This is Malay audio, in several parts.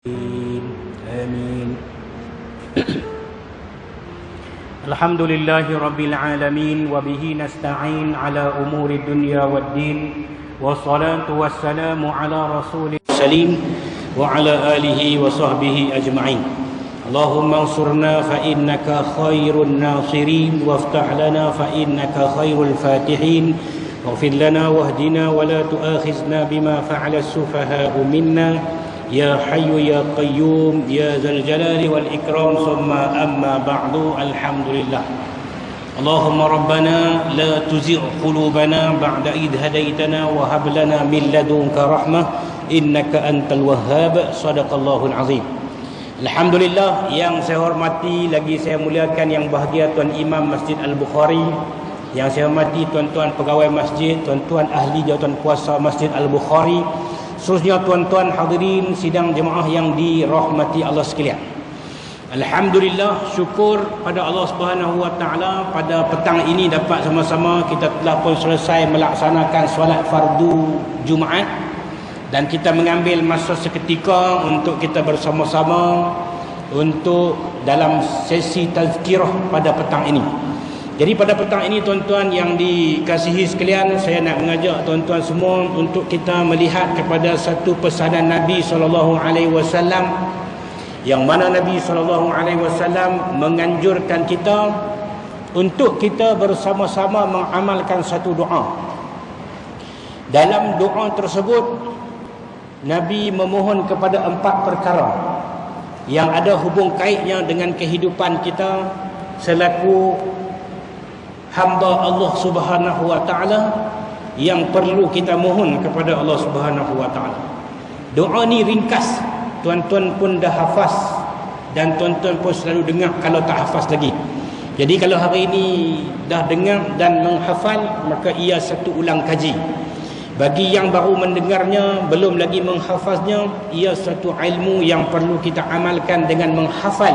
آمين. الحمد لله رب العالمين وبه نستعين على أمور الدنيا والدين والصلاة والسلام على رسول سليم وعلى آله وصحبه أجمعين. اللهم انصرنا فإنك خير الناصرين وافتح لنا فإنك خير الفاتحين واغفر لنا واهدنا ولا تؤاخذنا بما فعل السفهاء منا يا حي يا قيوم يا ذا الجلال والإكرام ثم أما بعد. الحمد لله. اللهم ربنا لا تزغ قلوبنا بعد إذ هديتنا وهب لنا من لدنك رحمة إنك أنت الوهاب. صدق الله العظيم. Alhamdulillah, yang saya hormati lagi saya muliakan yang bahagia Tuan Imam Masjid Al-Bukhari, yang saya hormati tuan-tuan pegawai masjid, tuan-tuan ahli jawatan kuasa Masjid Al-Bukhari, khususnya tuan-tuan hadirin sidang jemaah yang dirahmati Allah sekalian. Alhamdulillah, syukur pada Allah Subhanahu wa taala, pada petang ini dapat sama-sama kita telah pun selesai melaksanakan solat fardu Jumaat, dan kita mengambil masa seketika untuk kita bersama-sama untuk dalam sesi tazkirah pada petang ini. Jadi pada petang ini tuan-tuan yang dikasihi sekalian, saya nak mengajak tuan-tuan semua untuk kita melihat kepada satu pesanan Nabi SAW, yang mana Nabi SAW menganjurkan kita untuk kita bersama-sama mengamalkan satu doa. Dalam doa tersebut Nabi memohon kepada 4 perkara yang ada hubung kaitnya dengan kehidupan kita selaku hamba Allah Subhanahu wa taala, yang perlu kita mohon kepada Allah Subhanahu wa taala. Doa ni ringkas, tuan-tuan pun dah hafaz dan tuan-tuan pun selalu dengar kalau tak hafaz lagi. Jadi kalau hari ini dah dengar dan menghafal, maka ia satu ulang kaji. Bagi yang baru mendengarnya, belum lagi menghafaznya, ia satu ilmu yang perlu kita amalkan dengan menghafal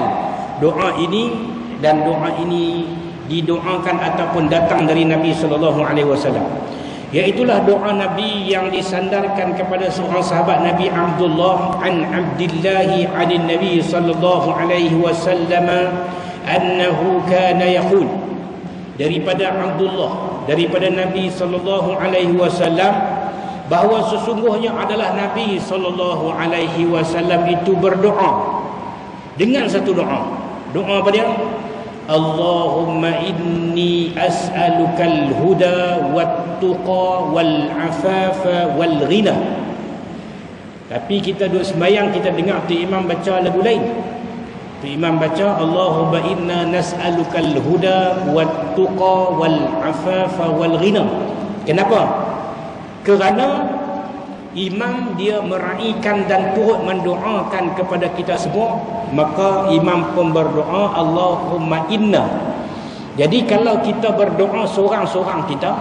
doa ini. Dan doa ini didoakan ataupun datang dari Nabi SAW. Iaitulah doa Nabi yang disandarkan kepada seorang sahabat Nabi, Abdullah an Abdillahi anin Nabi SAW annahu kana yaqul, daripada Abdullah, daripada Nabi SAW, bahawa sesungguhnya adalah Nabi SAW itu berdoa dengan satu doa. Doa apa dia? Allahumma inni as'alukal huda wat-tuqa wal-afafa wal-ghina. Tapi kita duduk sembahyang, kita dengar tu imam baca lagu lain. Tu imam baca Allahumma inna nas'alukal huda wat-tuqa wal-afafa wal-ghina. Kenapa? Kerana imam dia meraihkan dan turut mendoakan kepada kita semua, maka imam pun berdoa Allahumma inna. Jadi kalau kita berdoa seorang-seorang kita,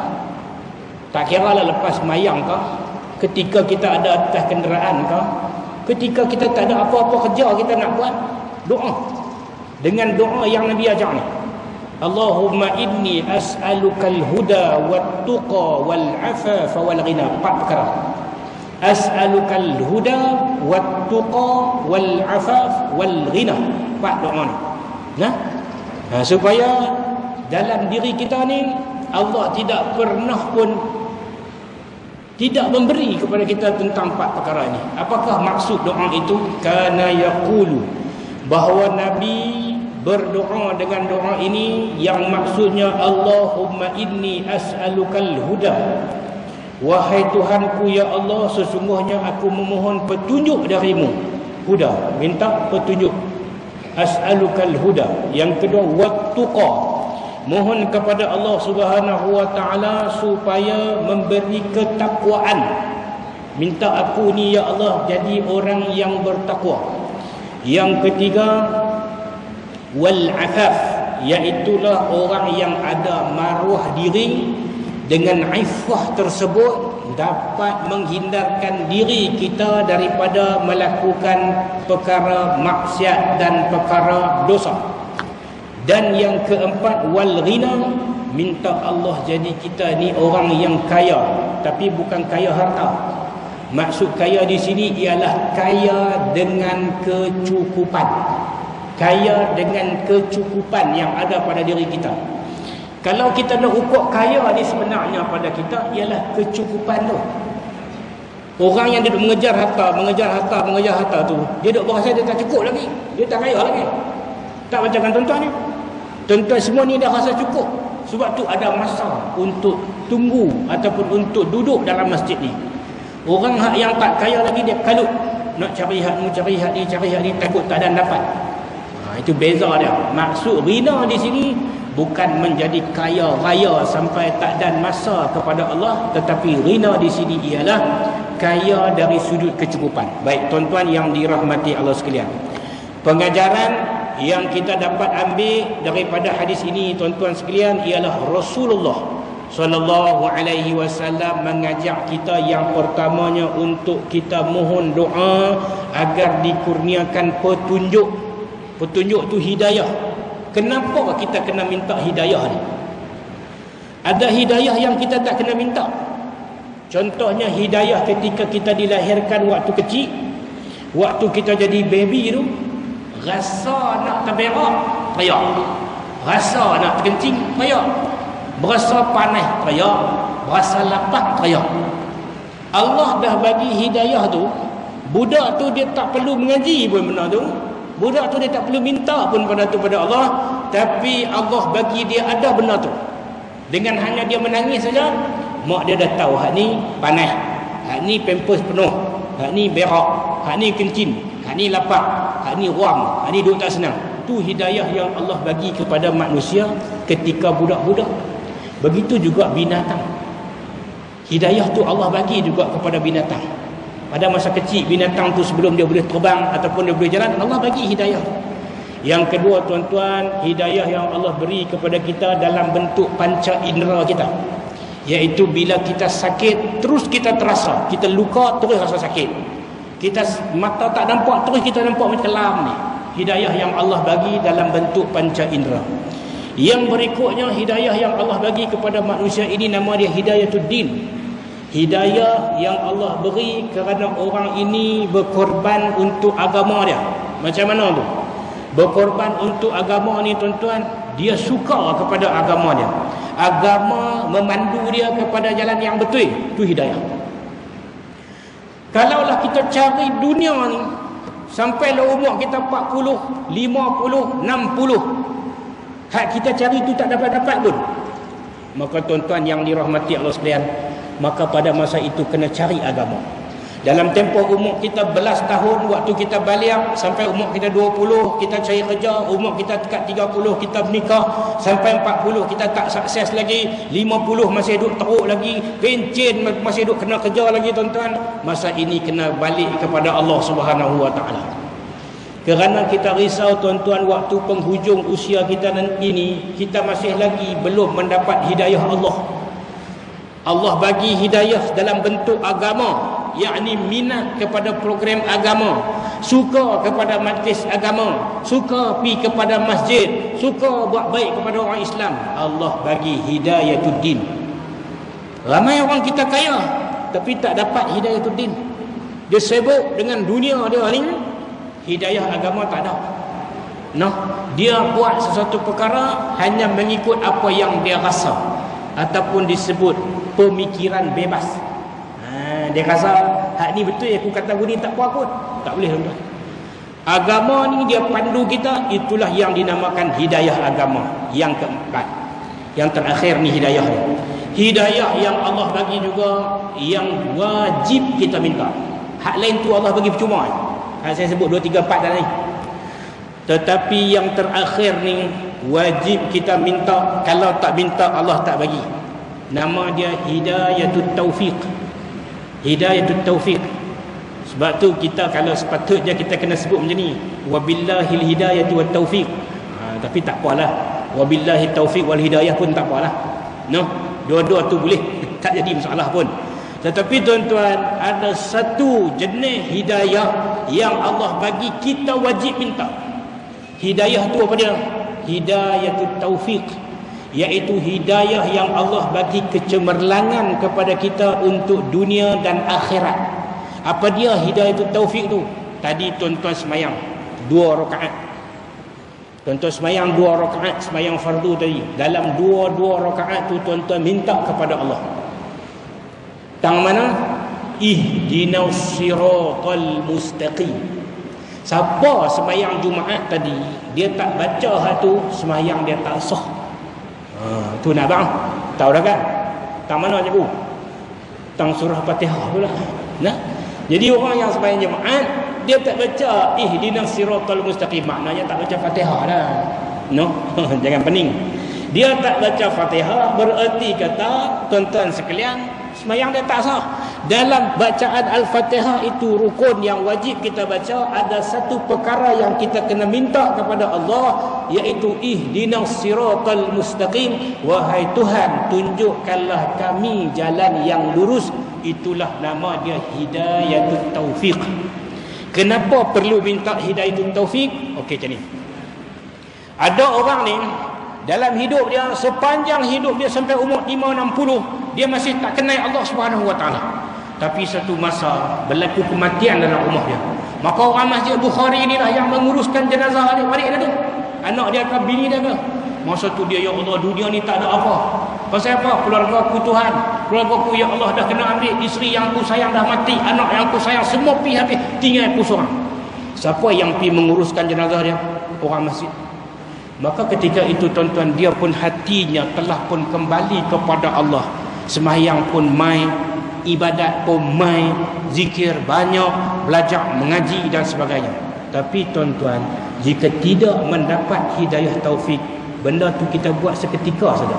tak kira lah lepas mayang ke, ketika kita ada atas kenderaan ke, ketika kita tak ada apa-apa kerja kita nak buat, doa dengan doa yang Nabi ajar ni. Allahumma inni as'alukal huda wat-tuqa wal-afafa wal-ghina. 4 perkara. As'alukal huda wat-tuqa wal-afaf wal-ghina. 4 doa ni. Supaya dalam diri kita ni Allah tidak pernah pun tidak memberi kepada kita tentang 4 perkara ini. Apakah maksud doa itu? Kana yaqulu, bahawa Nabi berdoa dengan doa ini yang maksudnya Allahumma inni as'alukal huda. Wahai Tuhanku ya Allah, sesungguhnya aku memohon petunjuk darimu. Huda, minta petunjuk. As'alukal huda. Yang kedua, wat-tuqa, mohon kepada Allah Subhanahu wa taala supaya memberi ketakwaan. Minta aku ni ya Allah jadi orang yang bertakwa. Yang ketiga, wal-afaf, iaitulah orang yang ada maruah diri, dengan iffah tersebut dapat menghindarkan diri kita daripada melakukan perkara maksiat dan perkara dosa. Dan yang keempat, wal-ghina, minta Allah jadi kita ni orang yang kaya, tapi bukan kaya harta. Maksud kaya di sini ialah kaya dengan kecukupan. Kaya dengan kecukupan yang ada pada diri kita. Kalau kita nak ukur kaya ni sebenarnya pada kita ialah kecukupan tu. Orang yang dia mengejar harta tu, dia duk berasa dia tak cukup lagi. Dia tak kaya lagi. Tak macam tuan-tuan ni. Tuan-tuan semua ni dah rasa cukup. Sebab tu ada masa untuk tunggu ataupun untuk duduk dalam masjid ni. Orang yang tak kaya lagi dia kalut. Nak cari hak ni, takut tak ada dapat. Itu beza dia. Maksud rina di sini bukan menjadi kaya raya sampai tak ada masa kepada Allah, tetapi rina di sini ialah kaya dari sudut kecukupan. Baik tuan-tuan yang dirahmati Allah sekalian. Pengajaran yang kita dapat ambil daripada hadis ini tuan-tuan sekalian ialah Rasulullah sallallahu alaihi wasallam mengajak kita yang pertamanya untuk kita mohon doa agar dikurniakan petunjuk. Petunjuk tu hidayah. Kenapa kita kena minta hidayah ni? Ada hidayah yang kita tak kena minta. Contohnya hidayah ketika kita dilahirkan waktu kecil, waktu kita jadi baby tu, rasa nak terberak, teriak. Rasa nak terkencing, teriak. Berasa panas, teriak. Berasa lapar, teriak. Allah dah bagi hidayah tu. Budak tu dia tak perlu mengaji pun benda tu. Budak tu dia tak perlu minta pun benda tu pada Allah. Tapi Allah bagi dia ada benda tu. Dengan hanya dia menangis saja, mak dia dah tahu hak ni panas, hak ni pampers penuh, hak ni berak, hak ni kencing, hak ni lapar, hak ni ruam, hak ni duduk tak senang. Tu hidayah yang Allah bagi kepada manusia ketika budak-budak. Begitu juga binatang. Hidayah tu Allah bagi juga kepada binatang. Pada masa kecil binatang tu sebelum dia boleh terbang ataupun dia boleh jalan, Allah bagi hidayah. Yang kedua tuan-tuan, hidayah yang Allah beri kepada kita dalam bentuk panca indera kita. Iaitu bila kita sakit, terus kita terasa. Kita luka, terus rasa sakit. Kita mata tak nampak, terus kita nampak macam kelam ni. Hidayah yang Allah bagi dalam bentuk panca indera. Yang berikutnya, hidayah yang Allah bagi kepada manusia ini nama dia Hidayatuddin. Hidayah yang Allah beri kerana orang ini berkorban untuk agama dia. Macam mana tu? Berkorban untuk agama ni tuan-tuan, dia suka kepada agama dia. Agama memandu dia kepada jalan yang betul. Itu hidayah. Kalaulah kita cari dunia ni sampailah umur kita 40, 50, 60, hak kita cari tu tak dapat-dapat pun, maka tuan-tuan yang dirahmati Allah sekalian, maka pada masa itu kena cari agama. Dalam tempoh umur kita belas tahun, waktu kita balik sampai umur kita 20, kita cari kerja, umur kita dekat 30, kita menikah, sampai 40 kita tak sukses lagi, 50 masih duduk teruk lagi, pencen masih duduk kena kerja lagi tuan-tuan. Masa ini kena balik kepada Allah Subhanahu Wa Taala. Kerana kita risau tuan-tuan, waktu penghujung usia kita nanti ni, kita masih lagi belum mendapat hidayah Allah. Allah bagi hidayah dalam bentuk agama, yakni minat kepada program agama, suka kepada majlis agama, suka pergi kepada masjid, suka buat baik kepada orang Islam. Allah bagi Hidayatuddin. Ramai orang kita kaya tapi tak dapat Hidayatuddin. Dia sibuk dengan dunia dia ni, hidayah agama tak ada. Dia buat sesuatu perkara hanya mengikut apa yang dia rasa, ataupun disebut pemikiran bebas. Dia rasa hak ni betul, aku kata gini tak puas pun. Tak boleh tuan-tuan. Agama ni dia pandu kita, itulah yang dinamakan hidayah agama. Yang keempat, yang terakhir ni hidayah ni. Hidayah yang Allah bagi juga yang wajib kita minta. Hak lain tu Allah bagi percuma. Saya sebut 2, 3, 4 dah ni. Tetapi yang terakhir ni wajib kita minta. Kalau tak minta Allah tak bagi. Nama dia Hidayatut Taufiq. Hidayatut Taufiq. Sebab tu kita kalau sepatutnya kita kena sebut macam ni, wabillahil hidayatu wat taufiq. Tapi tak apalah, wabillahi taufiq wal hidayah pun tak apalah. Dua-dua tu boleh, tak jadi masalah pun. Tetapi tuan-tuan, ada satu jenis hidayah yang Allah bagi kita wajib minta. Hidayah tu apa dia? Hidayatut Taufiq, iaitu hidayah yang Allah bagi kecemerlangan kepada kita untuk dunia dan akhirat. Apa dia hidayatul taufik tu? Tadi tuan-tuan semayang 2 rakaat. Tuan-tuan semayang 2 rakaat, semayang fardu tadi. Dalam 2 rakaat tu tuan-tuan minta kepada Allah. Tang mana? Ihdinas siratal mustaqim. Siapa semayang Jumaat tadi dia tak baca hal tu, semayang dia tak sah. Tu nak bang. Tahu dah kan? Tang mana cikgu? Tang surah Fatihah pula. Nah. Jadi orang yang semayang Jumaat dia tak baca ihdinas siratal mustaqim, maknanya tak baca Fatihah dah. No, jangan pening. Dia tak baca Fatihah bererti kata tuan-tuan sekalian, semayang dia tak sah. Dalam bacaan Al-Fatihah itu rukun yang wajib kita baca, ada satu perkara yang kita kena minta kepada Allah, iaitu ihdinas siratal mustaqim. Wahai Tuhan, tunjukkanlah kami jalan yang lurus. Itulah nama dia hidayatul taufik. Kenapa perlu minta hidayatul taufik? Okey, macam ni. Ada orang ni dalam hidup dia, sepanjang hidup dia sampai umur 5-60, dia masih tak kenal Allah Subhanahu Wa Taala. Tapi satu masa berlaku kematian dalam rumah dia. Maka orang Masjid Bukhari inilah yang menguruskan jenazah adik-adik dia tu. Anak dia ke, bini dia ke. Masa tu dia, ya Allah, dunia ni tak ada apa. Pasal apa? Keluarga aku Tuhan, keluarga aku ya Allah dah kena ambil, isteri yang aku sayang dah mati, anak yang aku sayang semua pergi habis, tinggal aku seorang. Siapa yang pergi menguruskan jenazah dia? Orang masjid. Maka ketika itu tuan-tuan, dia pun hatinya telah pun kembali kepada Allah. Sembahyang pun mai, ibadat pun mai, zikir banyak, belajar mengaji dan sebagainya. Tapi tuan-tuan, jika tidak mendapat hidayah taufik, benda tu kita buat seketika saja.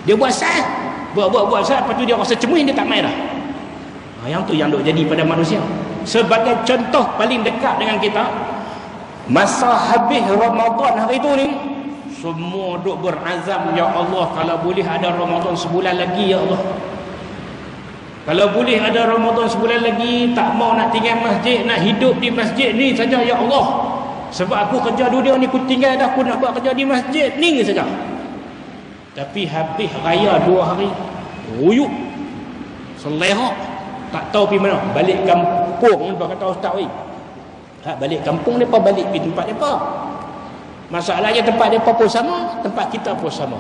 Dia buat sah, buat sah, lepas tu dia rasa cemuin, dia tak main dah. Yang tu yang duk jadi pada manusia. Sebagai contoh paling dekat dengan kita, masa habis Ramadan hari tu ni, semua duk berazam, ya Allah, kalau boleh ada Ramadan sebulan lagi, ya Allah. Kalau boleh ada Ramadan sebulan lagi, tak mau nak tinggal masjid, nak hidup di masjid ni saja, ya Allah. Sebab aku kerja dunia ni, aku tinggal dah, aku nak buat kerja di masjid ni saja. Tapi habis raya 2 hari, ruyuk selera, tak tahu pergi mana, balik kampung. Dia kata ustaz, weh, balik kampung, mereka balik pergi tempat mereka. Masalahnya tempat mereka pun sama, tempat kita pun sama.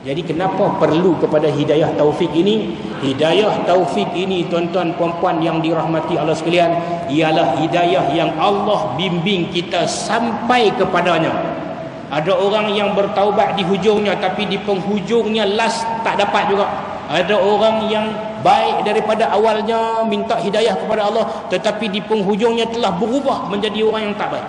Jadi kenapa perlu kepada hidayah taufik ini? Hidayah taufik ini, tuan-tuan puan-puan yang dirahmati Allah sekalian, ialah hidayah yang Allah bimbing kita sampai kepadanya. Ada orang yang bertaubat di hujungnya, tapi di penghujungnya last tak dapat juga. Ada orang yang baik daripada awalnya minta hidayah kepada Allah, tetapi di penghujungnya telah berubah menjadi orang yang tak baik.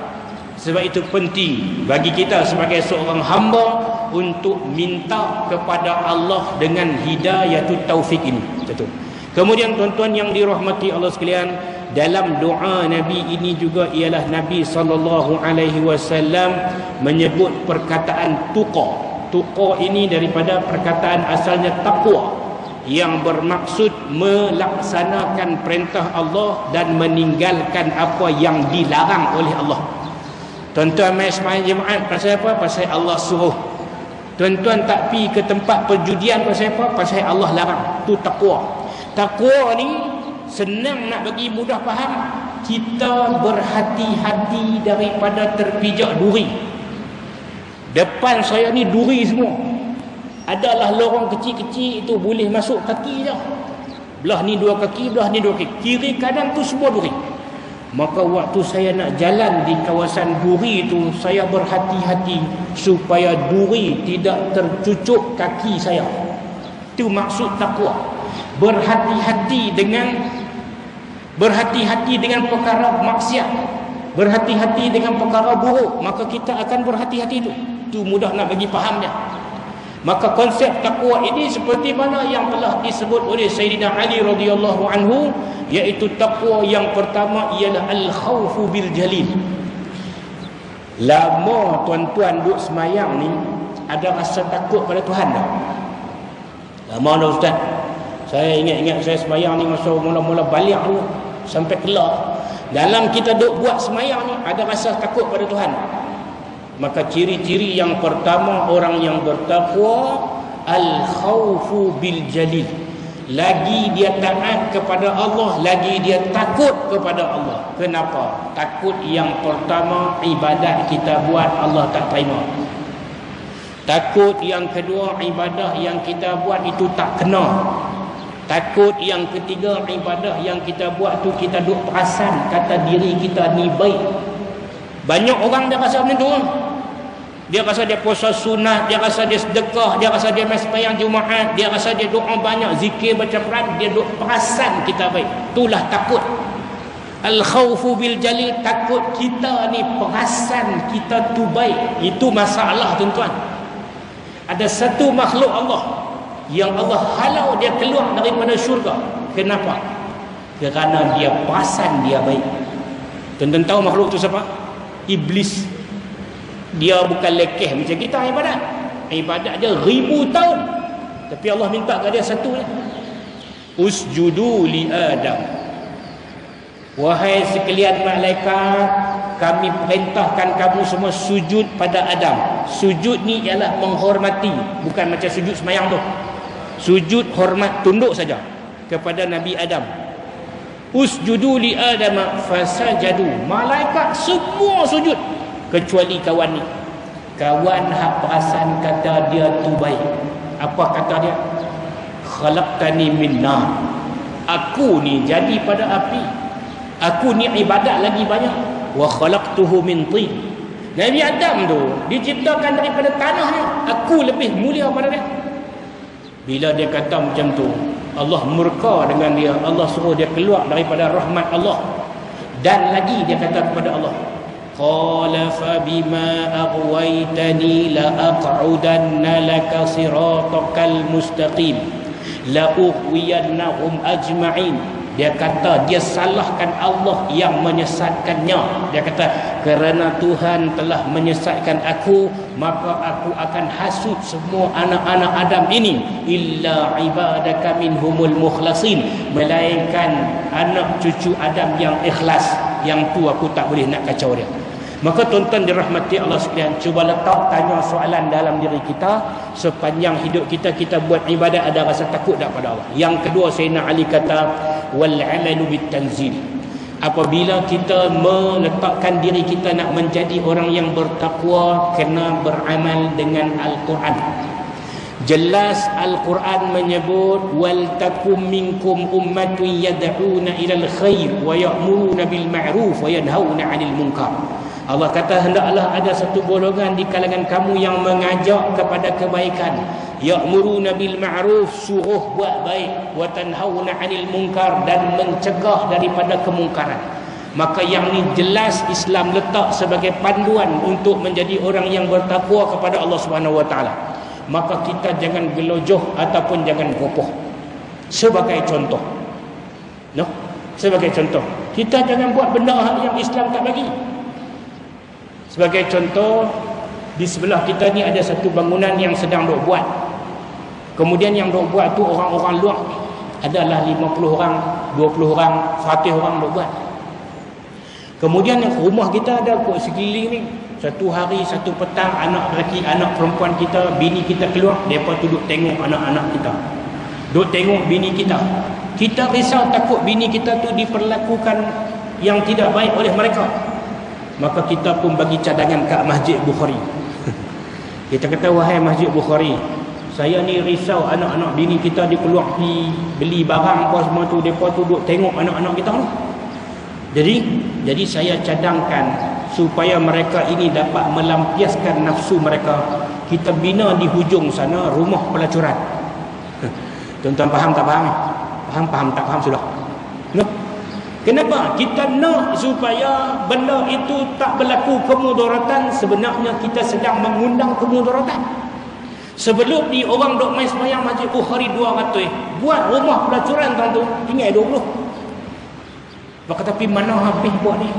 Sebab itu penting bagi kita sebagai seorang hamba untuk minta kepada Allah dengan hidayatul taufik ini. Betul. Kemudian tuan-tuan yang dirahmati Allah sekalian, dalam doa Nabi ini juga ialah Nabi SAW menyebut perkataan tuqa. Tuqa ini daripada perkataan asalnya taqwa, yang bermaksud melaksanakan perintah Allah dan meninggalkan apa yang dilarang oleh Allah. Tuan-tuan mai sembahyang Jumaat pasal apa? Pasal Allah suruh. Tuan-tuan tak pi ke tempat perjudian pasal apa? Pasal Allah larang. Tu takwa. Takwa ni senang nak bagi mudah faham. Kita berhati-hati daripada terpijak duri. Depan saya ni duri semua. Adalah lorong kecil-kecil itu boleh masuk kaki je. Belah ni 2 kaki, belah ni 2 kaki. Kiri kanan tu semua duri. Maka waktu saya nak jalan di kawasan duri itu, saya berhati-hati supaya duri tidak tercucuk kaki saya. Itu maksud takwa. Berhati-hati dengan perkara maksiat, berhati-hati dengan perkara buruk, maka kita akan berhati-hati itu. Itu mudah nak bagi fahamnya. Maka konsep takwa ini seperti mana yang telah disebut oleh Sayyidina Ali radhiyallahu anhu, iaitu takwa yang pertama ialah al-khawfu bil jalil. Lama tuan-tuan duk semayang ni, ada rasa takut pada Tuhan tak? Lama dah ustaz. Saya ingat saya semayang ni masa mula-mula balik tu sampai kelak. Dalam kita duk buat semayang ni, ada rasa takut pada Tuhan. Maka ciri-ciri yang pertama orang yang bertakwa, al-khawfu bil jalil. lagi dia taat kepada Allah, lagi dia takut kepada Allah. Kenapa? Takut yang pertama, ibadat kita buat Allah tak terima. Takut yang kedua, ibadah yang kita buat itu tak kena. Takut yang ketiga, ibadah yang kita buat tu kita duk perasan kata diri kita ni baik. Banyak orang dia rasa macam tu. Dia rasa dia puasa sunat, dia rasa dia sedekah, dia rasa dia sembahyang Jumaat, dia rasa dia doa banyak, zikir baca Quran, dia duk perasan kita baik. Itulah takut. Al-khawfu bil jalil, takut kita ni perasan kita tu baik. Itu masalah tuan-tuan. Ada satu makhluk Allah yang Allah halau dia keluar daripada syurga. Kenapa? Kerana dia perasan dia baik. Tuan-tuan tahu makhluk tu siapa? Iblis. Dia bukan lekeh macam kita ibadat. Ibadat dia 1000 tahun. Tapi Allah minta kat dia satu je. Usjudu li Adam. Wahai sekalian malaikat, kami perintahkan kamu semua sujud pada Adam. Sujud ni ialah menghormati, bukan macam sujud semayang tu. Sujud hormat, tunduk saja kepada Nabi Adam. Usjudu li Adam fasajadu. Malaikat semua sujud kecuali kawan ni. Kawan hak perasan kata dia tu baik. Apa kata dia? Khalaqtani min nar. Aku ni jadi pada api. Aku ni ibadat lagi banyak. Wa khalaqtuhu min tin. Nabi Adam tu diciptakan daripada tanahnya. Aku lebih mulia pada dia. Bila dia kata macam tu, Allah murka dengan dia. Allah suruh dia keluar daripada rahmat Allah. Dan lagi dia kata kepada Allah, qala fa bima aghwaytani la aq'udanna laka siratakal mustaqim la ughwiyannahum ajma'in. Dia kata dia salahkan Allah yang menyesatkannya. Dia kata kerana Tuhan telah menyesatkan aku, maka aku akan hasut semua anak-anak Adam ini, illa ibadaka minhumul mukhlasin, melainkan anak cucu Adam yang ikhlas. Yang tu aku tak boleh nak kacau dia. Maka tuan-tuan dirahmati Allah sekalian, cuba letak tanya soalan dalam diri kita. Sepanjang hidup kita, kita buat ibadat ada rasa takut tak pada Allah? Yang kedua, Sayyidina Ali kata wal amalu bit tanzil. Apabila kita meletakkan diri kita nak menjadi orang yang bertakwa, kena beramal dengan Al-Quran. Jelas Al-Quran menyebut wal takum minkum ummatun yad'una ilal khair wa ya'muruna bil ma'ruf wa yanhauna 'anil munkar. Allah kata hendaklah ada satu golongan di kalangan kamu yang mengajak kepada kebaikan, ya'muruna bil ma'ruf, suruh buat baik, wa tanhauna 'anil munkar, dan mencegah daripada kemungkaran. Maka yang ni jelas Islam letak sebagai panduan untuk menjadi orang yang bertakwa kepada Allah Subhanahu wa taala. Maka kita jangan gelojoh ataupun jangan gopoh. Sebagai contoh, no? Sebagai contoh, kita jangan buat benda yang Islam tak bagi. Sebagai contoh, di sebelah kita ni ada satu bangunan yang sedang dok buat. Kemudian yang dok buat tu orang-orang luar, adalah 50 orang, 20 orang, 100 orang dok buat. Kemudian yang rumah kita ada kat sekeliling ni, satu hari, satu petang, anak lelaki, anak perempuan kita, bini kita keluar, mereka tu duk tengok anak-anak kita, duk tengok bini kita. Kita risau takut bini kita tu diperlakukan yang tidak baik oleh mereka. Maka kita pun bagi cadangan kat Masjid Bukhari. Kita kata, wahai Masjid Bukhari, saya ni risau anak-anak bini kita dia keluar pergi beli barang apa semua tu, mereka tu duk tengok anak-anak kita tu. Jadi saya cadangkan supaya mereka ini dapat melampiaskan nafsu mereka, kita bina di hujung sana rumah pelacuran. Tuan-tuan faham tak faham? Faham tak faham sudah? No? Kenapa? Kita nak supaya benda itu tak berlaku kemudaratan. Sebenarnya kita sedang mengundang kemudaratan. Sebelum ni orang dok main sembahyang Masjid Bukhari 200, buat rumah pelacuran tuan tu tinggal 20. Maka tapi mana habis buat ni?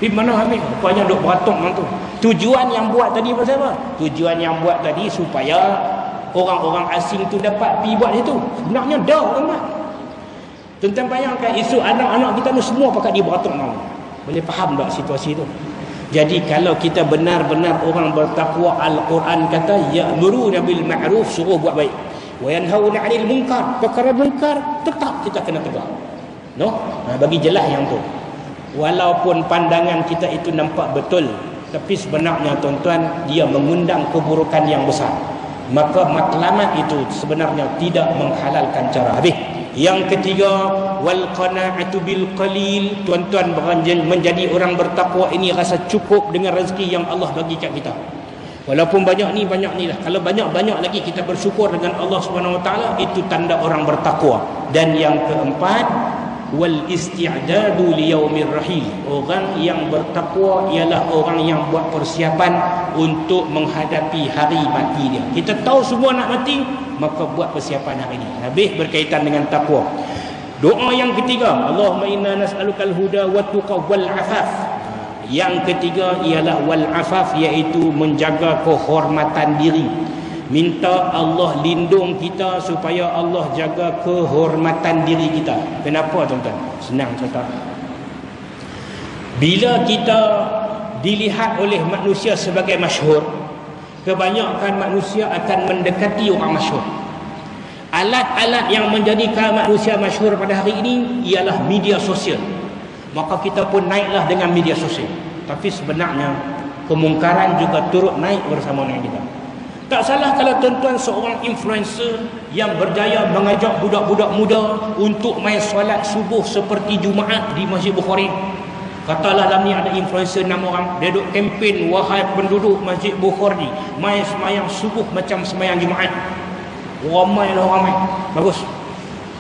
Di mana habis? Rupanya duk beratok tu. Tujuan yang buat tadi pasal apa? Tujuan yang buat tadi supaya orang-orang asing tu dapat pergi buat itu. Sebenarnya dah tuan-tuan. Tuan-tuan bayangkan esok anak-anak kita ni semua pakat dia beratok mau. Boleh faham tak situasi tu? Jadi kalau kita benar-benar orang bertakwa, Al-Quran kata ya'muruna bil ma'ruf, suruh buat baik. Wa yanhauna 'anil munkar. Perkara munkar tetap kita kena tegak. Bagi jelas yang tu. Walaupun pandangan kita itu nampak betul, tapi sebenarnya tuan-tuan, dia mengundang keburukan yang besar. Maka matlamat itu sebenarnya tidak menghalalkan cara habis. Yang ketiga, wal qana'atu bil qalil. Tuan-tuan, menjadi orang bertakwa ini rasa cukup dengan rezeki yang Allah bagi kat kita. Walaupun banyak ni lah. Kalau banyak lagi kita bersyukur dengan Allah Subhanahu Wa Taala, itu tanda orang bertakwa. Dan yang keempat, wal isti'dadu li yaumir rahil. Orang yang bertakwa ialah orang yang buat persiapan untuk menghadapi hari mati dia. Kita tahu semua nak mati, maka buat persiapan hari ini. Habis berkaitan dengan takwa. Doa yang ketiga, Allahumma inna nas'alukal huda wat tuqa wal afaf. Yang ketiga ialah wal afaf, iaitu menjaga kehormatan diri. Minta Allah lindung kita supaya Allah jaga kehormatan diri kita. Kenapa tuan-tuan? Senang cerita. Bila kita dilihat oleh manusia sebagai masyhur, kebanyakan manusia akan mendekati orang masyhur. Alat-alat yang menjadikan manusia masyhur pada hari ini ialah media sosial. Maka kita pun naiklah dengan media sosial. Tapi sebenarnya kemungkaran juga turut naik bersama dengan kita. Tak salah kalau tuan-tuan seorang influencer yang berjaya mengajak budak-budak muda untuk main solat subuh seperti Jumaat di Masjid Bukhari. Katalah dalam ni ada influencer 6 orang, dia duk kempen, wahai penduduk Masjid Bukhari, main semayang subuh macam semayang Jumaat. Ramai. Bagus.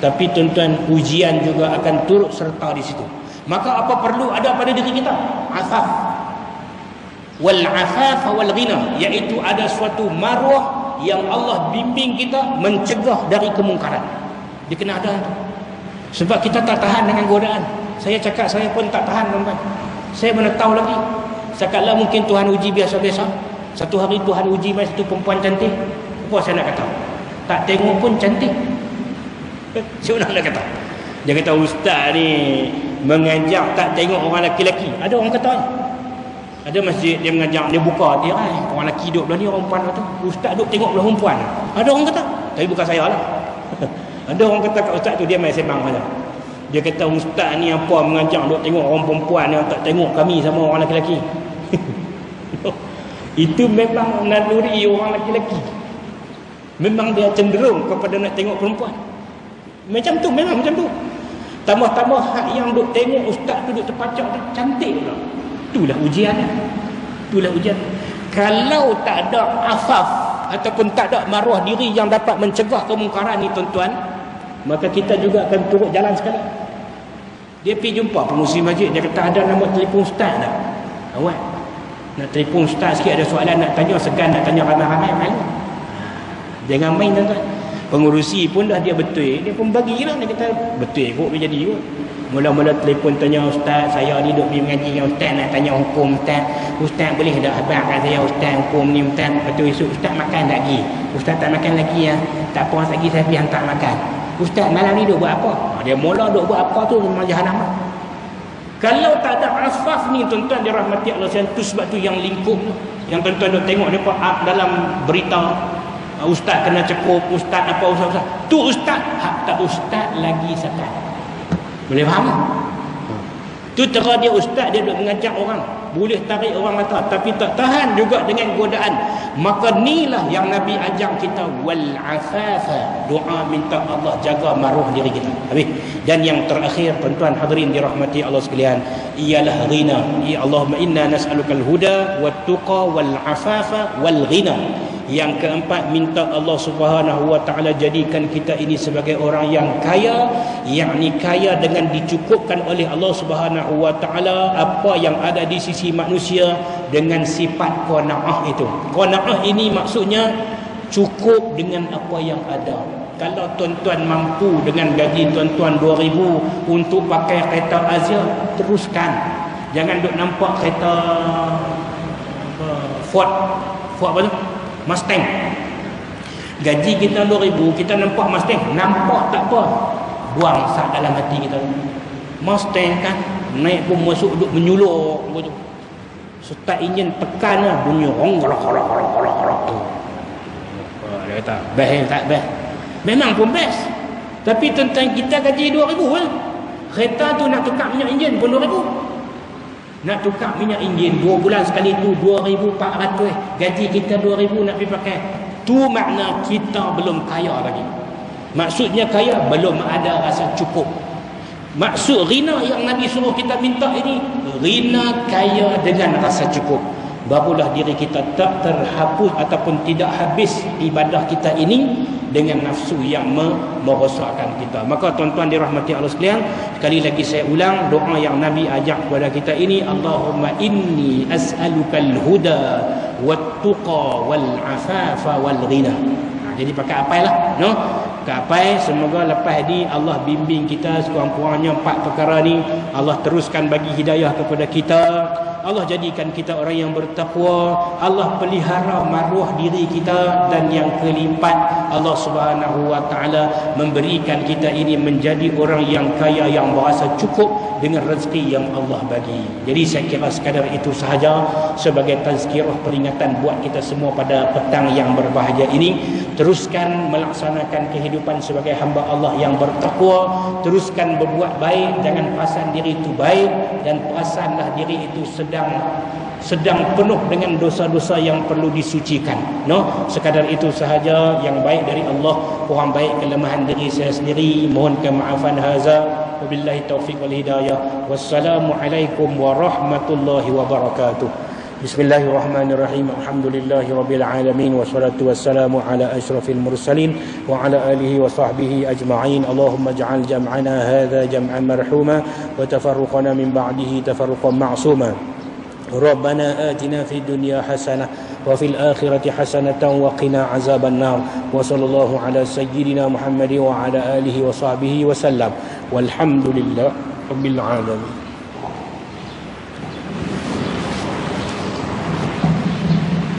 Tapi tuan-tuan, ujian juga akan turut serta di situ. Maka apa perlu ada pada diri kita? Afaf. Wal afaf wal ghina, iaitu ada suatu maruah yang Allah bimbing kita mencegah dari kemungkaran. Dia kena ada tu. Sebab kita tak tahan dengan godaan. Saya cakap saya pun tak tahan, tuan-tuan. Saya mana tahu lagi. Sekadar mungkin Tuhan uji biasa-biasa. Satu hari Tuhan uji mai satu perempuan cantik. Apa saya nak kata? Tak tengok pun cantik. Siapa nak kata? Dia kata ustaz ni mengajar tak tengok orang lelaki-lelaki. Ada orang kata ni. Ada masjid dia mengajar, dia buka dia orang lelaki duduk belah ni, orang perempuan tu. Ustaz duduk tengok belah perempuan. Ada orang kata. Tapi bukan saya lah. Ada orang kata kat ustaz tu dia main sembang saja. Dia kata ustaz ni apa mengajar duduk tengok orang perempuan yang tak tengok kami sama orang lelaki-lelaki. Itu memang naluri orang lelaki-lelaki. Memang dia cenderung kepada nak tengok perempuan. Macam tu, memang macam tu. Tambah-tambah hak yang duk tengok ustaz tu duk terpacak tu cantik pula. Itulah ujian. Kalau tak ada afaf ataupun tak ada maruah diri yang dapat mencegah kemungkaran ni tuan-tuan, maka kita juga akan turut jalan sekali. Dia pergi jumpa pengurusi masjid, dia kata ada nama telefon ustaz tak? Awak nak telefon ustaz sikit, ada soalan nak tanya, segan nak tanya ramai-ramai, malu. Jangan main tuan-tuan. Pengurusi pun dah dia betul, dia pun bagilah, dia kata betul kot dia jadi kot. Mula-mula telefon tanya ustaz, saya ni duk pergi mengaji dengan ustaz, nak tanya hukum ustaz. Ustaz boleh tak habangkan saya ustaz hukum ni ustaz? Lepas tu esok ustaz makan tak lagi? Ustaz tak makan lagi ya? Tak apa lagi saya pergi hantar makan. Ustaz malam ni duk buat apa? Dia mula duk buat apa tu memang jahanam. Kalau tak ada afaf ni tuan-tuan dirahmati Allah sekalian, tu sebab tu yang lingkup yang tuan-tuan duk tengok depa dalam berita, ustaz kena cekup, ustaz apa ustaz. Tu ustaz, hak tak ustaz lagi sekat. Boleh faham? Tu cara dia ustaz, dia duk mengajak orang, boleh tarik orang mata, tapi tak tahan juga dengan godaan. Maka inilah yang Nabi ajak kita, wal afafa, doa minta Allah jaga maruah diri kita. Habis. Dan yang terakhir tuan-tuan hadirin dirahmati Allah sekalian, ialah ghina. Ya Allahumma inna nas'alukal huda wat tuqa wal afafa wal ghina. Yang keempat, minta Allah Subhanahu wa taala jadikan kita ini sebagai orang yang kaya, yakni kaya dengan dicukupkan oleh Allah Subhanahu wa taala apa yang ada di sisi manusia dengan sifat qanaah itu. Qanaah ini maksudnya cukup dengan apa yang ada. Kalau tuan-tuan mampu dengan gaji tuan-tuan 2,000 untuk pakai kereta Azia, teruskan. Jangan duk nampak kereta Ford apa tu? Mustang. Gaji kita 2,000, kita nampak Mustang, nampak tak apa, buang sat dalam hati kita. Mustang kan naik pun masuk duk menyuluk begitu. Start enjin tekan lah, bunyi rong. Dia kata beh tak beh. Memang pun best. Tapi tentang kita gaji 2,000 lah. Kereta tu nak tukar minyak enjin pun 2,000. Nak tukar minyak enjin 2 bulan sekali tu 2,400. Gaji kita 2,000 nak pergi pakai. Tu makna kita belum kaya lagi. Maksudnya kaya belum ada rasa cukup. Maksud ghina yang Nabi suruh kita minta ini, ghina kaya dengan rasa cukup. Barulah diri kita tak terhapus ataupun tidak habis ibadah kita ini dengan nafsu yang merosakkan kita. Maka tuan-tuan dirahmati Allah sekalian, sekali lagi saya ulang doa yang Nabi ajak kepada kita ini, Allahumma inni as'alukal huda wat-tuqa wal-afafa wal-ghina. Jadi pakai apailah, no? Kapai, semoga lepas ni Allah bimbing kita sekurang-kurangnya 4 perkara ni. Allah teruskan bagi hidayah kepada kita. Allah jadikan kita orang yang bertakwa. Allah pelihara maruah diri kita. Dan yang keempat, Allah Subhanahu wa taala memberikan kita ini menjadi orang yang kaya, yang berasa cukup dengan rezeki yang Allah bagi. Jadi saya kira sekadar itu sahaja sebagai tazkirah peringatan buat kita semua pada petang yang berbahagia ini. Teruskan melaksanakan kehidupan sebagai hamba Allah yang bertakwa. Teruskan berbuat baik, jangan perasan diri itu baik, dan perasanlah diri itu sedang penuh dengan dosa-dosa yang perlu disucikan, no? Sekadar itu sahaja. Yang baik dari Allah, kurang baik kelemahan diri saya sendiri, mohon kemaafan. Haza wabillahi taufiq wal hidayah. Wassalamualaikum warahmatullahi wabarakatuh. Bismillahirrahmanirrahim. Alhamdulillahi rabbil alamin, wassalatu wassalamu ala asyrafil mursalin wa ala alihi wa sahbihi ajma'in. Allahumma ij'al jam'ana hadha jam'an marhuma wa tafarruqana min ba'dihi tafarruqan ma'suma. Rabbana atina fid dunya hasanah wa fil akhirati hasanatan wa qina azaban nar. Wa sallallahu ala sayyidina Muhammad wa ala alihi wa sahbihi wa sallam. Walhamdulillah rabbil alamin.